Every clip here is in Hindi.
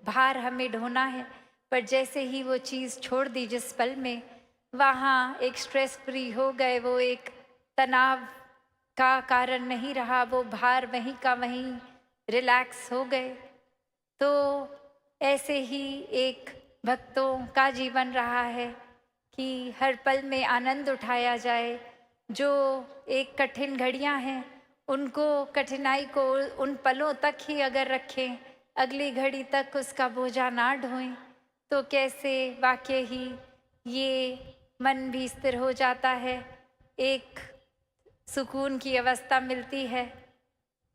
भार हमें ढोना है। पर जैसे ही वो चीज़ छोड़ दी जिस पल में, वहाँ एक स्ट्रेस फ्री हो गए, वो एक तनाव का कारण नहीं रहा, वो भार वहीं का वहीं रिलैक्स हो गए। तो ऐसे ही एक भक्तों का जीवन रहा है कि हर पल में आनंद उठाया जाए। जो एक कठिन घड़ियां हैं, उनको, कठिनाई को उन पलों तक ही अगर रखें, अगली घड़ी तक उसका बोझा ना ढोएं, तो कैसे वाकई ही ये मन भी स्थिर हो जाता है, एक सुकून की अवस्था मिलती है।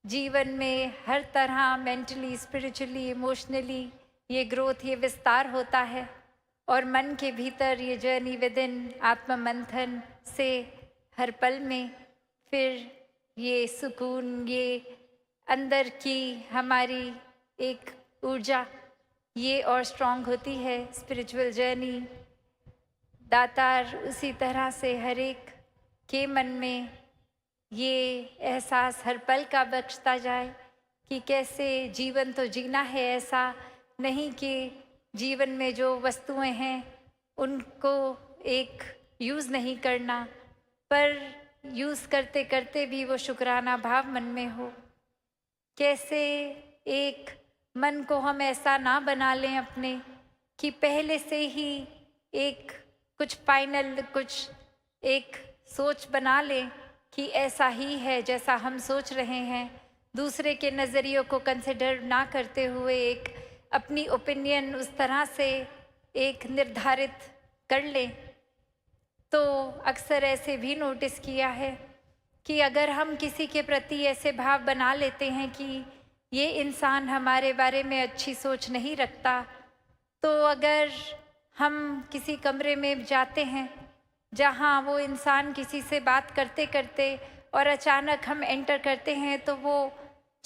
जीवन में हर तरह मेंटली, स्पिरिचुअली, इमोशनली ये ग्रोथ, ये विस्तार होता है। और मन के भीतर ये जर्नी विद इन आत्म मंथन से हर पल में फिर ये सुकून, ये अंदर की हमारी एक ऊर्जा ये और स्ट्रॉन्ग होती है। स्पिरिचुअल जर्नी दातार उसी तरह से हर एक के मन में ये एहसास हर पल का बख्शता जाए कि कैसे जीवन तो जीना है। ऐसा नहीं कि जीवन में जो वस्तुएं हैं उनको एक यूज़ नहीं करना, पर यूज़ करते करते भी वो शुक्राना भाव मन में हो। कैसे एक मन को हम ऐसा ना बना लें अपने कि पहले से ही एक कुछ फाइनल, कुछ एक सोच बना लें कि ऐसा ही है जैसा हम सोच रहे हैं, दूसरे के नज़रियों को कंसिडर ना करते हुए एक अपनी ओपिनियन उस तरह से एक निर्धारित कर लें। तो अक्सर ऐसे भी नोटिस किया है कि अगर हम किसी के प्रति ऐसे भाव बना लेते हैं कि ये इंसान हमारे बारे में अच्छी सोच नहीं रखता, तो अगर हम किसी कमरे में जाते हैं जहाँ वो इंसान किसी से बात करते करते और अचानक हम एंटर करते हैं, तो वो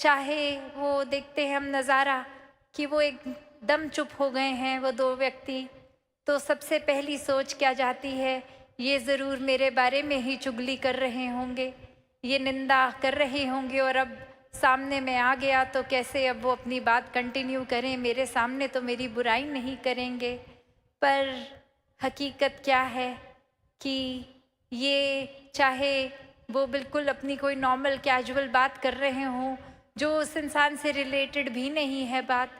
चाहे वो देखते हैं हम नज़ारा कि वो एकदम चुप हो गए हैं वो दो व्यक्ति, तो सबसे पहली सोच क्या जाती है, ये ज़रूर मेरे बारे में ही चुगली कर रहे होंगे, ये निंदा कर रहे होंगे, और अब सामने में आ गया तो कैसे अब वो अपनी बात कंटिन्यू करें, मेरे सामने तो मेरी बुराई नहीं करेंगे। पर हकीकत क्या है कि ये चाहे वो बिल्कुल अपनी कोई नॉर्मल कैजुअल बात कर रहे हों जो उस इंसान से रिलेटेड भी नहीं है बात,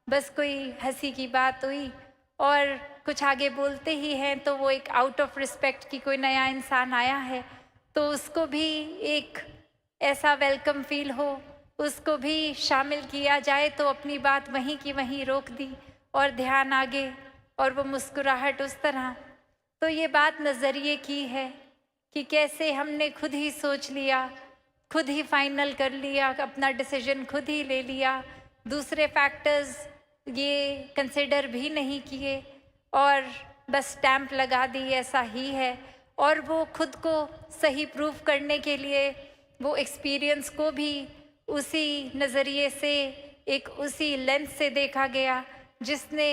बस कोई हंसी की बात हुई और कुछ आगे बोलते ही हैं तो वो एक आउट ऑफ रिस्पेक्ट कि कोई नया इंसान आया है तो उसको भी एक ऐसा वेलकम फील हो, उसको भी शामिल किया जाए, तो अपनी बात वहीं की वहीं रोक दी और ध्यान आगे और वो मुस्कुराहट उस तरह। तो ये बात नज़रिए की है कि कैसे हमने खुद ही सोच लिया, खुद ही फाइनल कर लिया, अपना डिसीजन खुद ही ले लिया, दूसरे फैक्टर्स ये कंसिडर भी नहीं किए और बस स्टैंप लगा दी ऐसा ही है। और वो खुद को सही प्रूव करने के लिए वो एक्सपीरियंस को भी उसी नज़रिए से, एक उसी लेंस से देखा गया जिसने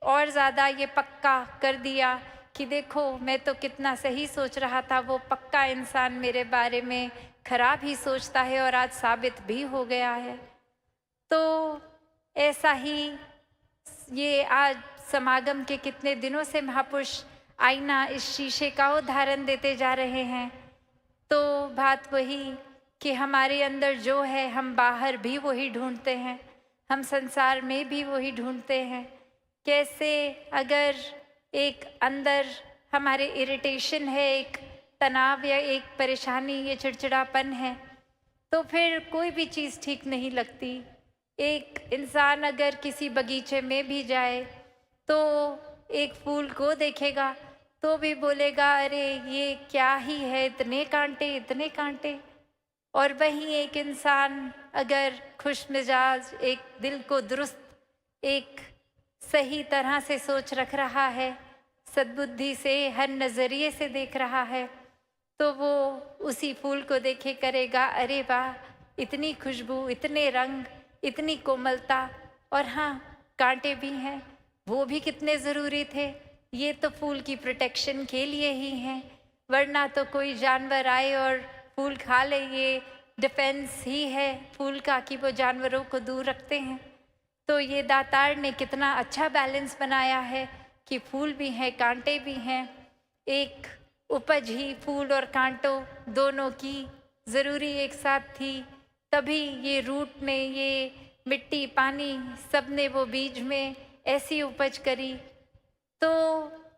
और ज़्यादा ये पक्का कर दिया कि देखो मैं तो कितना सही सोच रहा था, वो पक्का इंसान मेरे बारे में खराब ही सोचता है और आज साबित भी हो गया है। तो ऐसा ही ये आज समागम के कितने दिनों से महापुरुष आईना, इस शीशे का उदाहरण देते जा रहे हैं। तो बात वही कि हमारे अंदर जो है हम बाहर भी वही ढूंढते हैं, हम संसार में भी वही ढूंढते हैं। कैसे अगर एक अंदर हमारे इरिटेशन है, एक तनाव या एक परेशानी, ये चिड़चिड़ापन है, तो फिर कोई भी चीज़ ठीक नहीं लगती। एक इंसान अगर किसी बगीचे में भी जाए तो एक फूल को देखेगा तो भी बोलेगा अरे ये क्या ही है, इतने कांटे इतने कांटे। और वहीं एक इंसान अगर खुश मिजाज, एक दिल को दुरुस्त, एक सही तरह से सोच रख रहा है, सद्बुद्धि से हर नज़रिए से देख रहा है, तो वो उसी फूल को देखे करेगा अरे वाह, इतनी खुशबू, इतने रंग, इतनी कोमलता, और हाँ कांटे भी हैं, वो भी कितने ज़रूरी थे, ये तो फूल की प्रोटेक्शन के लिए ही हैं, वरना तो कोई जानवर आए और फूल खा ले, ये डिफेंस ही है फूल का कि वो जानवरों को दूर रखते हैं। तो ये दातार ने कितना अच्छा बैलेंस बनाया है कि फूल भी हैं, कांटे भी हैं। एक उपज ही फूल और कांटों दोनों की ज़रूरी एक साथ थी, तभी ये रूट ने, ये मिट्टी, पानी, सब ने वो बीज में ऐसी उपज करी। तो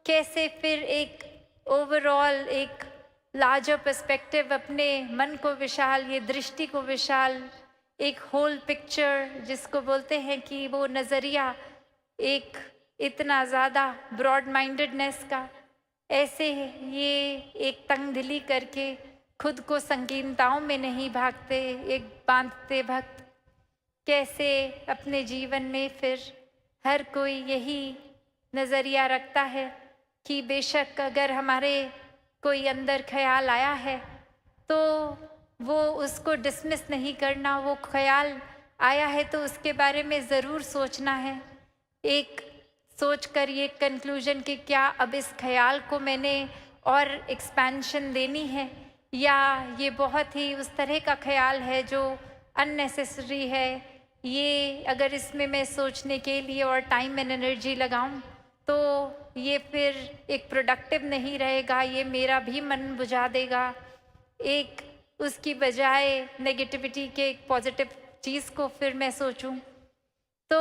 कैसे फिर एक ओवरऑल एक लार्जर पर्सपेक्टिव, अपने मन को विशाल, ये दृष्टि को विशाल, एक होल पिक्चर जिसको बोलते हैं कि वो नज़रिया एक इतना ज़्यादा ब्रॉड माइंडेडनेस का, ऐसे ये एक तंगदिली करके खुद को संकीर्णताओं में नहीं भागते, एक बांधते भक्त कैसे अपने जीवन में फिर हर कोई यही नज़रिया रखता है कि बेशक अगर हमारे कोई अंदर ख्याल आया है तो वो उसको डिसमिस नहीं करना, वो ख्याल आया है तो उसके बारे में ज़रूर सोचना है, एक सोच कर ये कंक्लूजन कि क्या अब इस ख्याल को मैंने और एक्सपेंशन देनी है, या ये बहुत ही उस तरह का ख्याल है जो अननेसेसरी है, ये अगर इसमें मैं सोचने के लिए और टाइम एंड एनर्जी लगाऊं तो ये फिर एक प्रोडक्टिव नहीं रहेगा, ये मेरा भी मन बुझा देगा। एक उसकी बजाय नेगेटिविटी के एक पॉजिटिव चीज़ को फिर मैं सोचूं। तो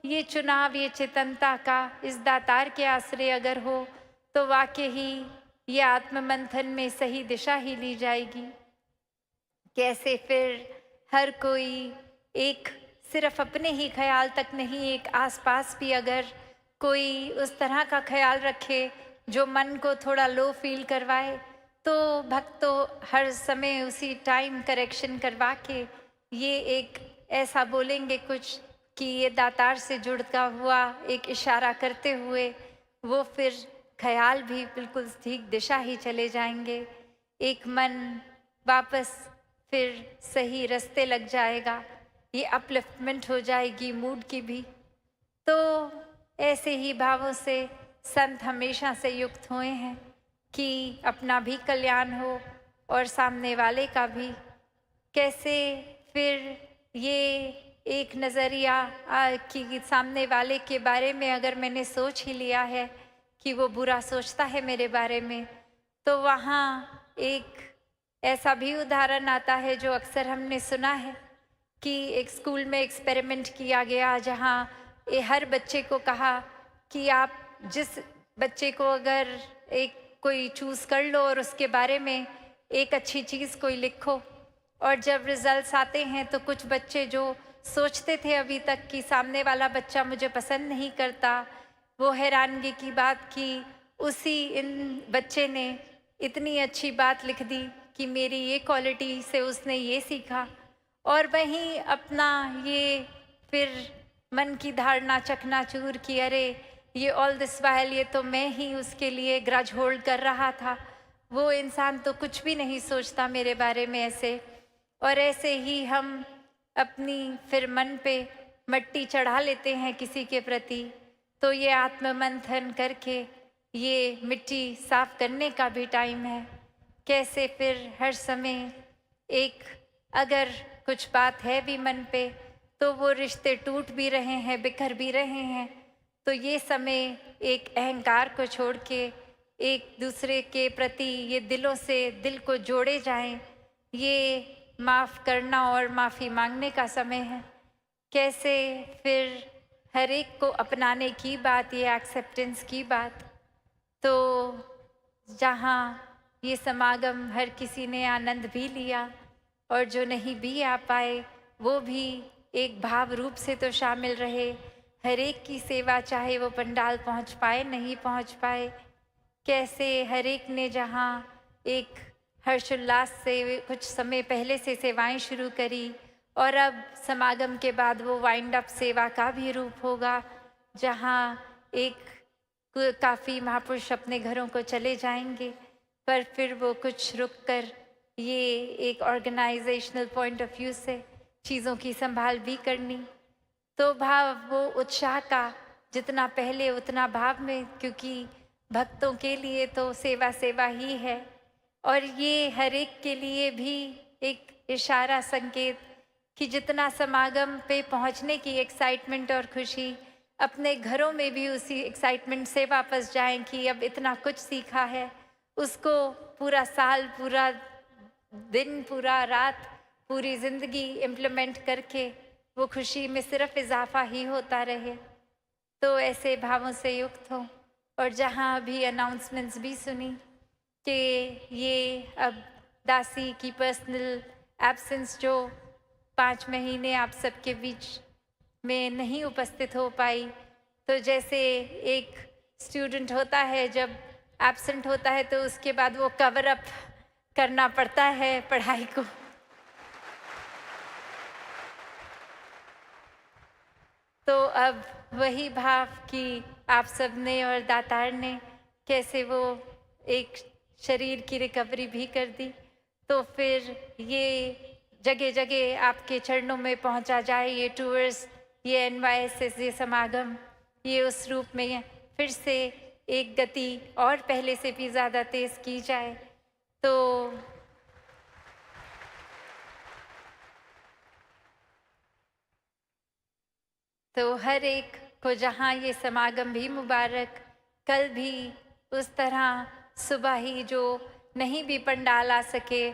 ये चुनाव, ये चेतनता का इस दातार के आश्रय अगर हो तो वाकई ही ये आत्ममंथन में सही दिशा ही ली जाएगी। कैसे फिर हर कोई एक सिर्फ अपने ही ख्याल तक नहीं, एक आसपास भी अगर कोई उस तरह का ख्याल रखे जो मन को थोड़ा लो फील करवाए, तो भक्त तो हर समय उसी टाइम करेक्शन करवा के ये एक ऐसा बोलेंगे कुछ कि ये दातार से जुड़ता हुआ एक इशारा करते हुए वो फिर ख्याल भी बिल्कुल ठीक दिशा ही चले जाएंगे, एक मन वापस फिर सही रास्ते लग जाएगा, ये अपलिफ्टमेंट हो जाएगी मूड की भी। तो ऐसे ही भावों से संत हमेशा से युक्त हुए हैं कि अपना भी कल्याण हो और सामने वाले का भी। कैसे फिर ये एक नज़रिया कि सामने वाले के बारे में अगर मैंने सोच ही लिया है कि वो बुरा सोचता है मेरे बारे में, तो वहाँ एक ऐसा भी उदाहरण आता है जो अक्सर हमने सुना है कि एक स्कूल में एक्सपेरिमेंट किया गया जहाँ हर बच्चे को कहा कि आप जिस बच्चे को अगर एक कोई चूज़ कर लो और उसके बारे में एक अच्छी चीज़ कोई लिखो, और जब रिजल्ट्स आते हैं तो कुछ बच्चे जो सोचते थे अभी तक कि सामने वाला बच्चा मुझे पसंद नहीं करता, वो हैरानगी की बात कि उसी इन बच्चे ने इतनी अच्छी बात लिख दी कि मेरी ये क्वालिटी से उसने ये सीखा, और वहीं अपना ये फिर मन की धारणा चकनाचूर कि अरे ये ऑल दिस वाइल ये तो मैं ही उसके लिए ग्रज होल्ड कर रहा था, वो इंसान तो कुछ भी नहीं सोचता मेरे बारे में ऐसे। और ऐसे ही हम अपनी फिर मन पे मट्टी चढ़ा लेते हैं किसी के प्रति, तो ये आत्ममंथन करके ये मिट्टी साफ करने का भी टाइम है। कैसे फिर हर समय एक अगर कुछ बात है भी मन पे तो वो रिश्ते टूट भी रहे हैं, बिखर भी रहे हैं, तो ये समय एक अहंकार को छोड़ के एक दूसरे के प्रति ये दिलों से दिल को जोड़े जाएं, ये माफ़ करना और माफ़ी मांगने का समय है। कैसे फिर हर एक को अपनाने की बात, ये एक्सेप्टेंस की बात, तो जहाँ ये समागम हर किसी ने आनंद भी लिया और जो नहीं भी आ पाए वो भी एक भाव रूप से तो शामिल रहे, हर एक की सेवा चाहे वो पंडाल पहुँच पाए नहीं पहुँच पाए। कैसे हर एक ने जहाँ एक हर्षोल्लास से कुछ समय पहले से सेवाएं शुरू करी और अब समागम के बाद वो वाइंड अप सेवा का भी रूप होगा, जहाँ एक काफ़ी महापुरुष अपने घरों को चले जाएंगे पर फिर वो कुछ रुक कर ये एक ऑर्गेनाइजेशनल पॉइंट ऑफ व्यू से चीज़ों की संभाल भी करनी। तो भाव वो उत्साह का जितना पहले उतना भाव में, क्योंकि भक्तों के लिए तो सेवा सेवा ही है और ये हर एक के लिए भी एक इशारा संकेत कि जितना समागम पे पहुंचने की एक्साइटमेंट और खुशी, अपने घरों में भी उसी एक्साइटमेंट से वापस जाएं कि अब इतना कुछ सीखा है, उसको पूरा साल, पूरा दिन, पूरा रात, पूरी ज़िंदगी इम्प्लीमेंट करके वो खुशी में सिर्फ इजाफा ही होता रहे। तो ऐसे भावों से युक्त हो। और जहाँ अभी अनाउंसमेंट्स भी सुनी कि ये अब दासी की पर्सनल एब्सेंस जो 5 महीने आप सबके बीच में नहीं उपस्थित हो पाई, तो जैसे एक स्टूडेंट होता है जब एब्सेंट होता है तो उसके बाद वो कवर अप करना पड़ता है पढ़ाई को, तो अब वही भाव कि आप सबने और दातार ने कैसे वो एक शरीर की रिकवरी भी कर दी, तो फिर ये जगह जगह आपके चरणों में पहुंचा जाए ये टूर्स, ये NYSS, ये समागम, ये उस रूप में फिर से एक गति और पहले से भी ज़्यादा तेज़ की जाए। तो हर एक को जहाँ ये समागम भी मुबारक, कल भी उस तरह सुबह ही जो नहीं भी पंडाल आ सके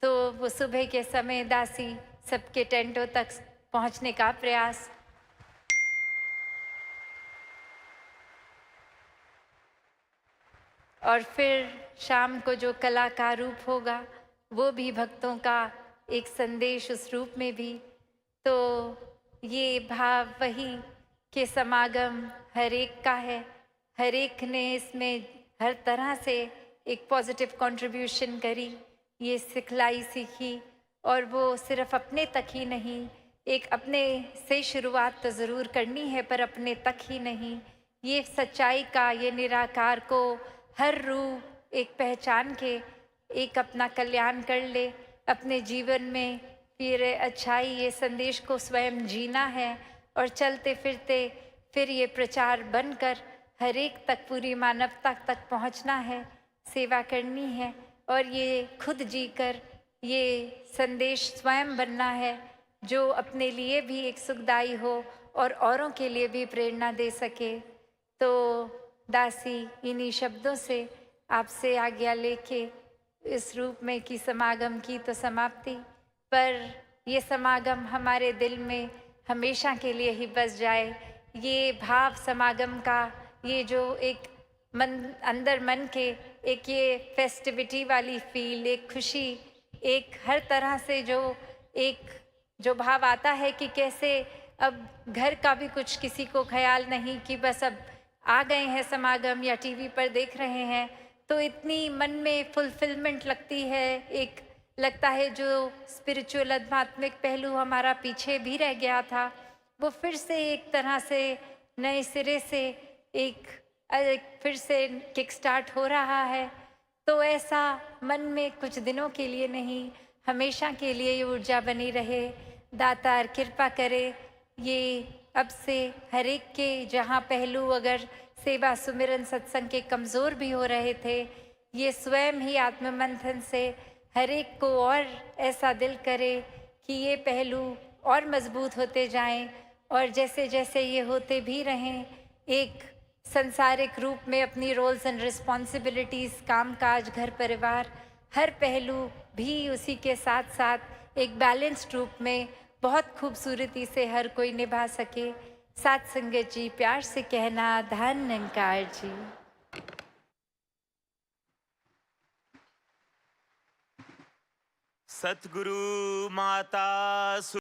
तो वो सुबह के समय दासी सबके टेंटों तक पहुँचने का प्रयास, और फिर शाम को जो कला का रूप होगा वो भी भक्तों का एक संदेश उस रूप में भी। तो ये भाव वही कि समागम हर एक का है, हर एक ने इसमें हर तरह से एक पॉजिटिव कंट्रीब्यूशन करी, ये सिखलाई सीखी, और वो सिर्फ अपने तक ही नहीं, एक अपने से शुरुआत तो ज़रूर करनी है पर अपने तक ही नहीं, ये सच्चाई का, ये निराकार को हर रूह एक पहचान के एक अपना कल्याण कर ले अपने जीवन में, फिर अच्छाई ये संदेश को स्वयं जीना है और चलते फिरते फिर ये प्रचार बनकर हर एक तक, पूरी मानवता तक पहुंचना है, सेवा करनी है, और ये खुद जीकर ये संदेश स्वयं बनना है जो अपने लिए भी एक सुखदाई हो और औरों के लिए भी प्रेरणा दे सके। तो दासी इन्हीं शब्दों से आपसे आज्ञा लेके इस रूप में कि समागम की तो समाप्ति, पर ये समागम हमारे दिल में हमेशा के लिए ही बस जाए। ये भाव समागम का, ये जो एक मन, अंदर मन के एक ये फेस्टिविटी वाली फील, एक खुशी, एक हर तरह से जो भाव आता है कि कैसे अब घर का भी कुछ किसी को ख्याल नहीं कि बस अब आ गए हैं समागम या टीवी पर देख रहे हैं, तो इतनी मन में फुलफिलमेंट लगती है, एक लगता है जो स्पिरिचुअल आध्यात्मिक पहलू हमारा पीछे भी रह गया था वो फिर से एक तरह से नए सिरे से एक फिर से किक स्टार्ट हो रहा है। तो ऐसा मन में कुछ दिनों के लिए नहीं, हमेशा के लिए ये ऊर्जा बनी रहे। दातार कृपा करे ये अब से हर एक के जहाँ पहलू अगर सेवा सुमिरन सत्संग के कमज़ोर भी हो रहे थे, ये स्वयं ही आत्ममंथन से हर एक को और ऐसा दिल करे कि ये पहलू और मजबूत होते जाएं, और जैसे जैसे ये होते भी रहें, एक संसारिक रूप में अपनी रोल्स एंड रिस्पॉन्सिबिलिटीज़, काम काज, घर परिवार, हर पहलू भी उसी के साथ साथ एक बैलेंस्ड रूप में बहुत खूबसूरती से हर कोई निभा सके। साथ संगत जी, प्यार से कहना धन्यकार जी। सतगुरु माता